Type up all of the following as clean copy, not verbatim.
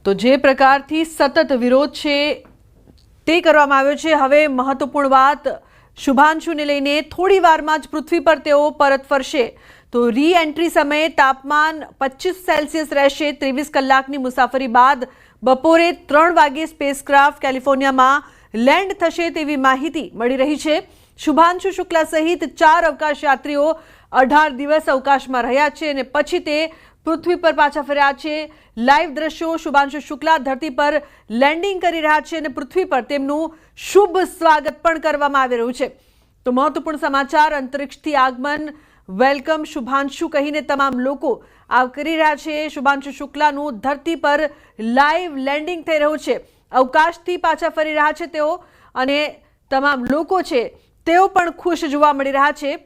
તો જે પ્રકારથી સતત વિરોધ છે તે કરવામાં આવ્યો છે। હવે મહત્વપૂર્ણ વાત શુભાંશુને લઈને થોડી વારમાં જ પૃથ્વી પર તેઓ પરત ફરશે। તો રી એન્ટ્રી સમયે તાપમાન 25 સેલ્સિયસ રહેશે। 23 કલાકની મુસાફરી બાદ બપોરે 3 વાગે સ્પેસક્રાફ્ટ કેલિફોર્નિયામાં લેન્ડ થશે તેવી માહિતી મળી રહી છે। શુભાંશુ શુક્લા સહિત 4 અવકાશ યાત્રીઓ 18 દિવસ અવકાશમાં રહ્યા છે અને પછી તે પૃથ્વી પર પાછા ફર્યા છે। લાઈવ દ્રશ્યો શુભાંશુ શુક્લા ધરતી પર લેન્ડિંગ કરી રહ્યા છે અને પૃથ્વી પર તેમનું શુભ સ્વાગત પણ કરવામાં આવી રહ્યું છે। તો મહત્વપૂર્ણ સમાચાર, અંતરિક્ષથી આગમન, વેલકમ શુભાંશુ કહીને તમામ લોકો આવકારી રહ્યા છે। શુભાંશુ શુક્લાનું ધરતી પર લાઈવ લેન્ડિંગ થઈ રહ્યું છે। અવકાશથી પાછા ફરી રહ્યા છે તેઓ અને તમામ લોકો છે તેઓ પણ ખુશ જોવા મળી રહ્યા છે।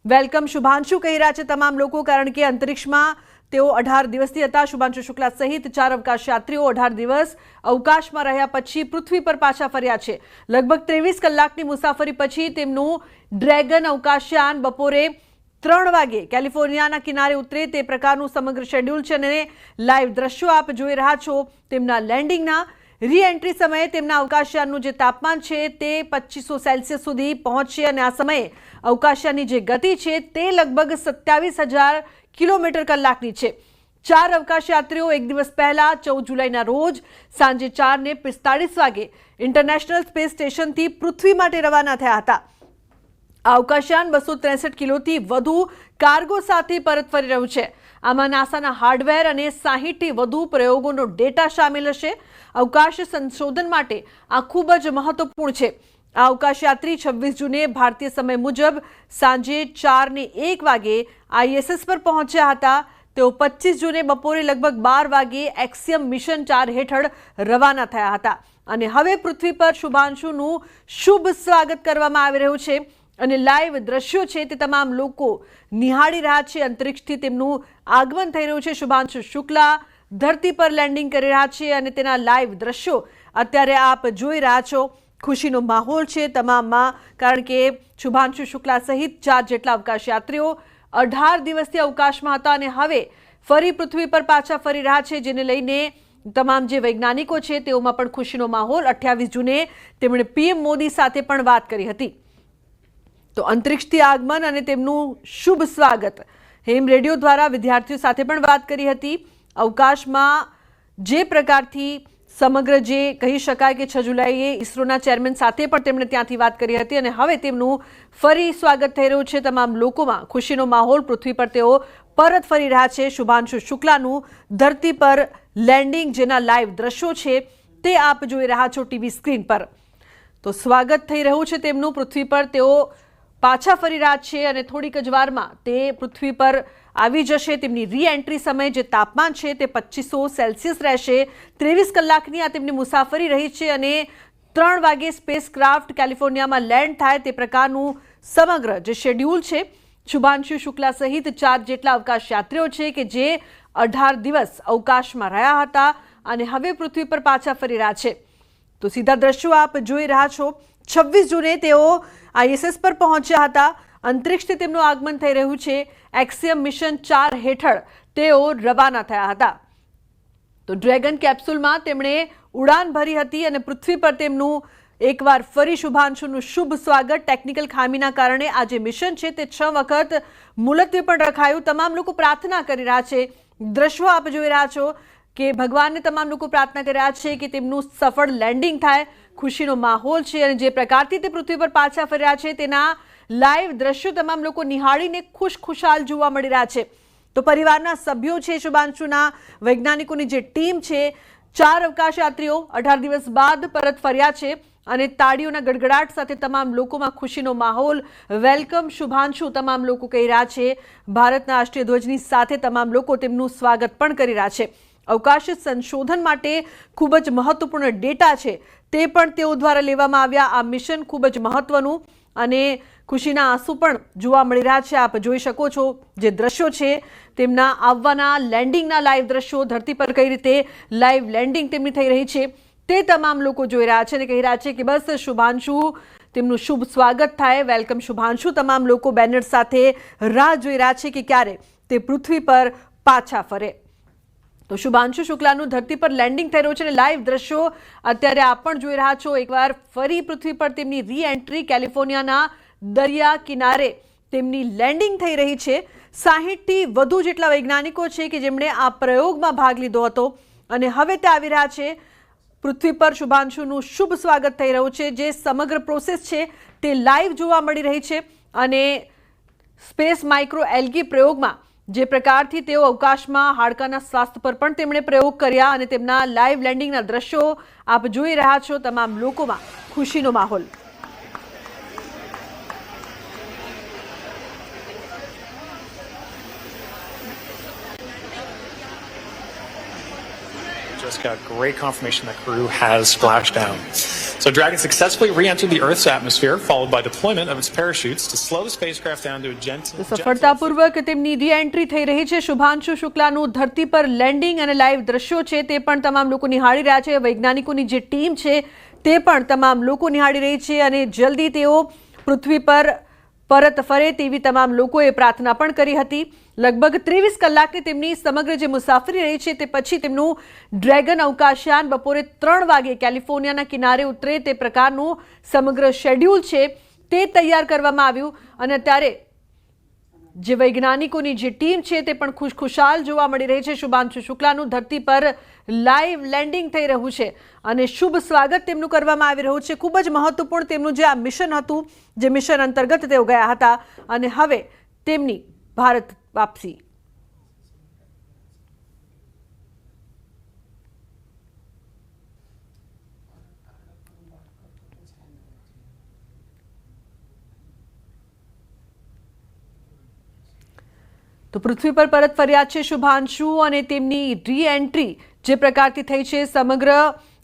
વેલકમ શુભાંશુ કહી રહ્યા છે તમામ લોકો, કારણ કે અંતરિક્ષમાં તેઓ 18 દિવસથી હતા। શુભાંશુ શુક્લા સહિત 4 અવકાશ યાત્રીઓ 18 દિવસ અવકાશમાં રહ્યા પછી પૃથ્વી પર પાછા ફર્યા છે। લગભગ 23 કલાકની મુસાફરી પછી તેમનું ડ્રેગન અવકાશયાન બપોરે 3 વાગે કેલિફોર્નિયાના કિનારે ઉતરે તે પ્રકારનું સમગ્ર શેડ્યુલ છે અને લાઈવ દ્રશ્યો આપ જોઈ રહ્યા છો તેમના લેન્ડિંગના। રી એન્ટ્રી સમયે તેમના અવકાશયાનનું જે તાપમાન છે તે 2500 સેલ્સિયસ સુધી પહોંચશે અને આ સમયે અવકાશયાનની જે ગતિ છે તે લગભગ 27,000 કિલોમીટર કલાકની છે। 4 અવકાશ યાત્રીઓ એક દિવસ પહેલા 14 જુલાઈના રોજ સાંજે 4:45 વાગે ઇન્ટરનેશનલ સ્પેસ સ્ટેશનથી પૃથ્વી માટે રવાના થયા હતા। આ અવકાશયાન 263 કિલોથી વધુ કાર્ગો સાથે પરત ફરી રહ્યું છે। આમાં નાસાના હાર્ડવેર અને 60થી વધુ પ્રયોગોનો ડેટા સામેલ હશે। અવકાશ સંશોધન માટે આ ખૂબ જ મહત્વપૂર્ણ છે। આ અવકાશયાત્રી 26 જૂને ભારતીય સમય મુજબ સાંજે 4:01 વાગે ISS પર પહોંચ્યા હતા। તેઓ 25 જૂને બપોરે લગભગ 12 વાગે એક્સિયમ મિશન 4 હેઠળ રવાના થયા હતા અને હવે પૃથ્વી પર શુભાંશુનું શુભ સ્વાગત કરવામાં આવી રહ્યું છે અને લાઈવ દ્રશ્યો છે તે તમામ લોકો નિહાળી રહ્યા છે। અંતરિક્ષથી તેમનું આગમન થઈ રહ્યું છે। શુભાંશુ શુક્લા ધરતી પર લેન્ડિંગ કરી રહ્યા છે અને તેના લાઈવ દ્રશ્યો અત્યારે આપ જોઈ રહ્યા છો। ખુશીનો માહોલ છે તમામમાં, કારણ કે શુભાંશુ શુક્લા સહિત 4 જેટલા અવકાશ યાત્રીઓ 18 દિવસથી અવકાશમાં હતા અને હવે ફરી પૃથ્વી પર પાછા ફરી રહ્યા છે, જેને લઈને તમામ જે વૈજ્ઞાનિકો છે તેઓમાં પણ ખુશીનો માહોલ। 28 જૂને તેમણે PM મોદી સાથે પણ વાત કરી હતી। તો અંતરિક્ષથી આગમન અને તેમનું શુભ સ્વાગત હેમ રેડિયો દ્વારા વિદ્યાર્થીઓ સાથે પણ વાત કરી હતી। અવકાશમાં જે પ્રકારથી સમગ્ર જે કહી શકાય કે 6 જુલાઈએ ઇસરોના ચેરમેન સાથે પણ તેમણે ત્યાંથી વાત કરી હતી અને હવે તેમનું ફરી સ્વાગત થઈ રહ્યું છે। તમામ લોકોમાં ખુશીનો માહોલ, પૃથ્વી પર તેઓ પરત ફરી રહ્યા છે। શુભાંશુ શુક્લાનું ધરતી પર લેન્ડિંગ, જેના લાઈવ દ્રશ્યો છે તે આપ જોઈ રહ્યા છો ટીવી સ્ક્રીન પર। તો સ્વાગત થઈ રહ્યું છે તેમનું પૃથ્વી પર, તેઓ પાછા ફરી રહ્યા છે અને થોડીક જ વારમાં તે પૃથ્વી પર આવી જશે। તેમની રી એન્ટ્રી સમયે જે તાપમાન છે તે 2500 સેલ્સિયસ રહેશે। 23 કલાકની આ તેમની મુસાફરી રહી છે અને 3 વાગે સ્પેસક્રાફ્ટ કેલિફોર્નિયામાં લેન્ડ થાય તે પ્રકારનું સમગ્ર જે શેડ્યુલ છે। શુભાંશુ શુક્લા સહિત 4 જેટલા અવકાશ યાત્રીઓ છે કે જે 18 દિવસ અવકાશમાં રહ્યા હતા અને હવે પૃથ્વી પર પાછા ફરી રહ્યા છે। તો સીધા દ્રશ્યો આપ જોઈ રહ્યા છો। 26 જૂને તેઓ ISS પર પહોંચ્યા હતા। અંતરિક્ષથી તેમનું આગમન થઈ રહ્યું છે। એક્સિયમ મિશન 4 હેઠળ તેઓ રવાના થયા હતા। તો ડ્રેગન કેપ્સ્યુલમાં તેમણે ઉડાન ભરી હતી અને પૃથ્વી પર તેમનું એકવાર ફરી શુભાંશુનું શુભ સ્વાગત। ટેકનિકલ ખામીના કારણે આ જે મિશન છે તે 6 વખત મુલતવી પણ રખાયું। તમામ લોકો પ્રાર્થના કરી રહ્યા છે। દ્રશ્યો આપ જોઈ રહ્યા છો કે ભગવાનને તમામ લોકો પ્રાર્થના કરી રહ્યા છે કે તેમનું સફળ લેન્ડિંગ થાય। ખુશીનો માહોલ છે અને જે પ્રકારથી તે પૃથ્વી પર પાછા ફર્યા છે તેના લાઈવ દ્રશ્યો તમામ લોકો નિહાળીને ખુશાલ જોવા મળી રહ્યા છે। તો પરિવારના સભ્યો છે, શુભાંશુના વૈજ્ઞાનિકોની જે ટીમ છે, 4 અવકાશ યાત્રીઓ 18 દિવસ બાદ પરત ફર્યા છે અને તાળીઓના ગડગડાટ સાથે તમામ લોકોમાં ખુશીનો માહોલ। વેલકમ શુભાંશુ તમામ લોકો કહી રહ્યા છે। ભારતના રાષ્ટ્રીય ધ્વજની સાથે તમામ લોકો તેમનું સ્વાગત પણ કરી રહ્યા છે। અવકાશ સંશોધન માટે ખૂબ જ મહત્વપૂર્ણ ડેટા છે તે પણ તેઓ દ્વારા લેવામાં આવ્યા। આ મિશન ખૂબ જ મહત્વનું અને ખુશીના આંસુ પણ જોવા મળી રહ્યા છે। આપ જોઈ શકો છો જે દ્રશ્યો છે તેમના આવવાના લેન્ડિંગના લાઈવ દ્રશ્યો, ધરતી પર કઈ રીતે લાઈવ લેન્ડિંગ તેમની થઈ રહી છે તે તમામ લોકો જોઈ રહ્યા છે અને કહી રહ્યા છે કે બસ શુભાંશુ તેમનું શુભ સ્વાગત થાય। વેલકમ શુભાંશુ તમામ લોકો બેનર સાથે રાહ જોઈ રહ્યા છે કે ક્યારે તે પૃથ્વી પર પાછા ફરે। તો શુભાંશુ શુક્લાનું ધરતી પર લેન્ડિંગ થઈ રહ્યું છે અને લાઈવ દ્રશ્યો અત્યારે આપ પણ જોઈ રહ્યા છો। એકવાર ફરી પૃથ્વી પર તેમની રી એન્ટ્રી, કેલિફોર્નિયાના દરિયા કિનારે તેમની લેન્ડિંગ થઈ રહી છે। 60થી વધુ જેટલા વૈજ્ઞાનિકો છે કે જેમણે આ પ્રયોગમાં ભાગ લીધો હતો અને હવે તે આવી રહ્યા છે। પૃથ્વી પર શુભાંશુનું શુભ સ્વાગત થઈ રહ્યું છે। જે સમગ્ર પ્રોસેસ છે તે લાઈવ જોવા મળી રહી છે અને સ્પેસ માઇક્રો એલ્ગી પ્રયોગમાં જે પ્રકારથી તેઓ અવકાશમાં હાડકાના સ્વાસ્થ્ય પર પણ તેમણે પ્રયોગ કર્યા અને તેમના લાઈવ લેન્ડિંગના દ્રશ્યો આપ જોઈ રહ્યા છો। તમામ લોકોમાં ખુશીનો માહોલ। Just got great confirmation that crew has splashed down. So Dragon successfully re-entered the Earth's atmosphere, followed by deployment of its parachutes to slow the spacecraft down to a gentle. સફળતાપૂર્વક તેમની રી એન્ટ્રી થઈ રહી છે। શુભાંશુ શુક્લાનું ધરતી પર landing અને live દ્રશ્યો છે તે પણ તમામ લોકો નિહાળી રહ્યા છે। વૈજ્ઞાનિકોની જે ટીમ છે તે પણ તમામ લોકો નિહાળી રહી છે અને જલ્દી તેઓ પૃથ્વી પર પરત ફરે તેવી તમામ લોકોએ પ્રાર્થના પણ કરી હતી। લગભગ 23 કલાકની તેમની સમગ્ર જે મુસાફરી રહી છે તે પછી તેમનું ડ્રેગન અવકાશયાન બપોરે 3 વાગે કેલિફોર્નિયાના કિનારે ઉતરે તે પ્રકારનું સમગ્ર શેડ્યુલ છે તે તૈયાર કરવામાં આવ્યું અને અત્યારે જે વૈજ્ઞાનિકોની જે ટીમ છે તે પણ ખુશખુશાલ જોવા મળી રહી છે। શુભાંશુ શુક્લાનું ધરતી પર લાઈવ લેન્ડિંગ થઈ રહ્યું છે અને શુભ સ્વાગત તેમનું કરવામાં આવી રહ્યું છે। ખૂબ જ મહત્વપૂર્ણ તેમનું જે આ મિશન હતું, જે મિશન અંતર્ગત તેઓ ગયા હતા અને હવે તેમની ભારત વાપસી। તો પૃથ્વી પર પરત ફર્યા છે શુભાંશુ અને તેમની રી એન્ટ્રી જે પ્રકારથી થઈ છે, સમગ્ર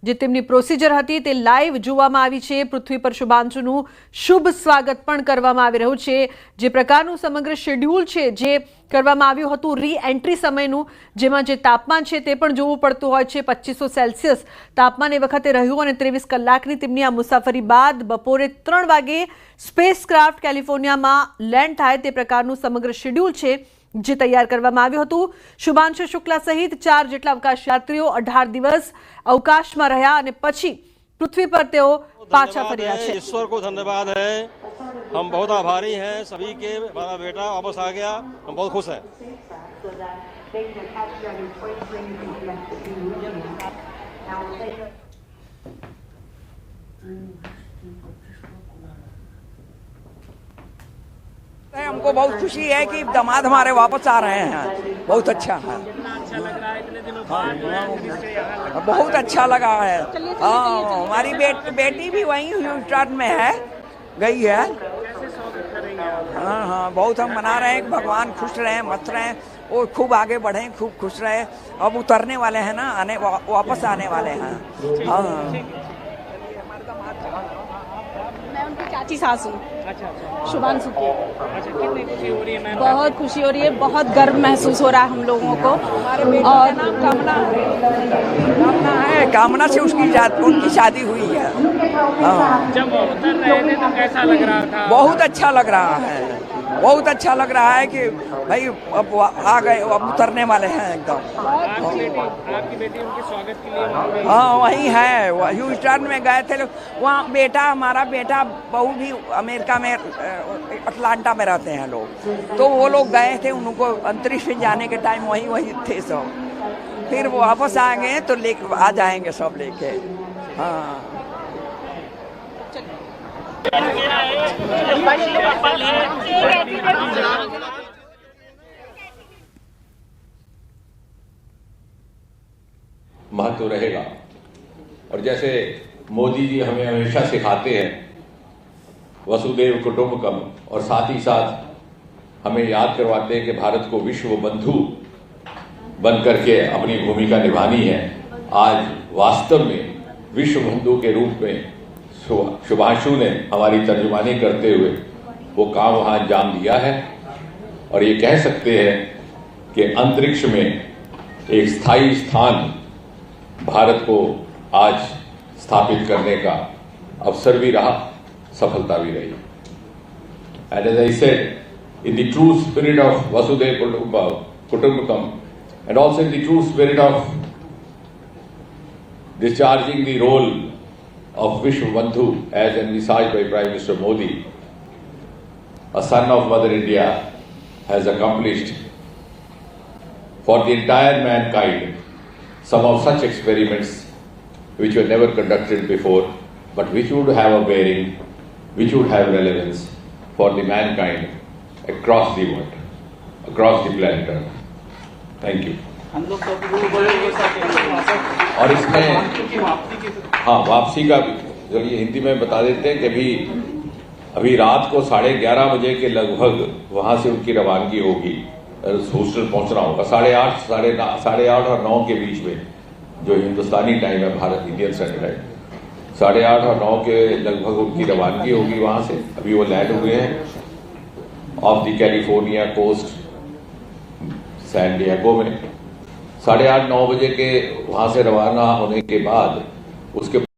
જે તેમની પ્રોસિજર હતી તે લાઈવ જોવામાં આવી છે। પૃથ્વી પર શુભાંશુનું શુભ સ્વાગત પણ કરવામાં આવી રહ્યું છે। જે પ્રકારનું સમગ્ર શેડ્યુલ છે જે કરવામાં આવ્યું હતું રી એન્ટ્રી સમયનું, જેમાં જે તાપમાન છે તે પણ જોવું પડતું હોય છે। 2500 સેલ્સિયસ તાપમાન એ વખતે રહ્યું અને 23 કલાકની તેમની આ મુસાફરી બાદ બપોરે 3 વાગે સ્પેસ ક્રાફ્ટ કેલિફોર્નિયામાં લેન્ડ થાય તે પ્રકારનું સમગ્ર શેડ્યુલ છે જે તૈયાર કરવામાં આવ્યું હતું। શુભાંશુ શુક્લા સહિત 4 જેટલા અવકાશ યાત્રીઓ 18 દિવસ અવકાશમાં રહ્યા અને પછી પૃથ્વી પર તેઓ પાછા ફર્યા છે। ईश्वर को धन्यवाद है, हम बहुत आभारी हैं सभी के। हमारा बेटा वापस आ गया, हम बहुत खुश हैं। हमको बहुत खुशी है कि दामाद हमारे वापस आ रहे हैं। बहुत अच्छा है, बहुत अच्छा लगा है। हाँ, हमारी बेटी भी वहीं ह्यूस्टन में है, गई है। हाँ हाँ, बहुत हम मना रहे हैं कि भगवान खुश रहें, मस्त रहें और खूब आगे बढ़ें, खूब खुश रहे। अब उतरने वाले हैं ना, आने वापस आने वाले हैं। हाँ, मैं उनकी चाची सास हूँ। अच्छा शुभांशु की। अच्छा, कितनी खुशी हो रही है मैम? बहुत खुशी हो रही है, बहुत गर्व महसूस हो रहा है हम लोगों को। और कामना से उनकी शादी हुई है। हाँ, जब उतर रहे थे तो कैसा लग रहा था? बहुत अच्छा लग रहा है, बहुत अच्छा लग रहा है कि भाई अब आ गए, अब उतरने वाले हैं एकदम। आपकी बेटी उनके स्वागत के लिए वहाँ पे? हाँ, वहीं है, ह्यूस्टन में गए थे लोग। वहाँ बेटा, हमारा बेटा बहू भी अमेरिका में अटलांटा में रहते हैं लोग, तो वो लोग गए थे। उनको अंतरिक्ष में जाने के टाइम वहीं थे सब। फिर वो वापस आ गए तो आ जाएंगे सब लेके। हाँ, महत्व रहेगा। और जैसे मोदी जी हमें हमेशा सिखाते हैं वसुदेव कुटुंबकम, और साथ ही साथ हमें याद करवाते हैं कि भारत को विश्व बंधु बन करके अपनी भूमिका निभानी है। आज वास्तव में विश्व बंधु के रूप में शुभांशु ने हमारी तर्जुमानी करते हुए वो काम वहाँ अंजाम दिया है। और ये कह सकते हैं कि अंतरिक्ष में एक स्थायी स्थान भारत को आज स्थापित करने का अवसर भी रहा, सफलता भी रही। And as I said, in the true spirit of Vasudhaiva Kutumbakam, and also in the true spirit of discharging the role of Vishwabandhu as envisaged by Prime Minister Modi, a son of Mother India has accomplished for the entire mankind some of such experiments which were never conducted before, but which would have a bearing, which would have relevance for the mankind across the world, across the planet Earth. Thank you. और इसमें हाँ वापसी का भी चलिए हिंदी में बता देते हैं कि अभी रात को 11:30 बजे के लगभग वहाँ से उनकी रवानगी होगी, हॉस्टल पहुँचना होगा 8:30 और 9 के बीच में, जो हिंदुस्तानी टाइम है, भारत इंडियन स्टैंडर्ड टाइम, 8:30 और 9 के लगभग उनकी रवानगी होगी वहाँ से। अभी वो लैंड हुए हैं off the California coast San Diego में। 8:30-9 बजे के वहाँ से रवाना होने के बाद उसके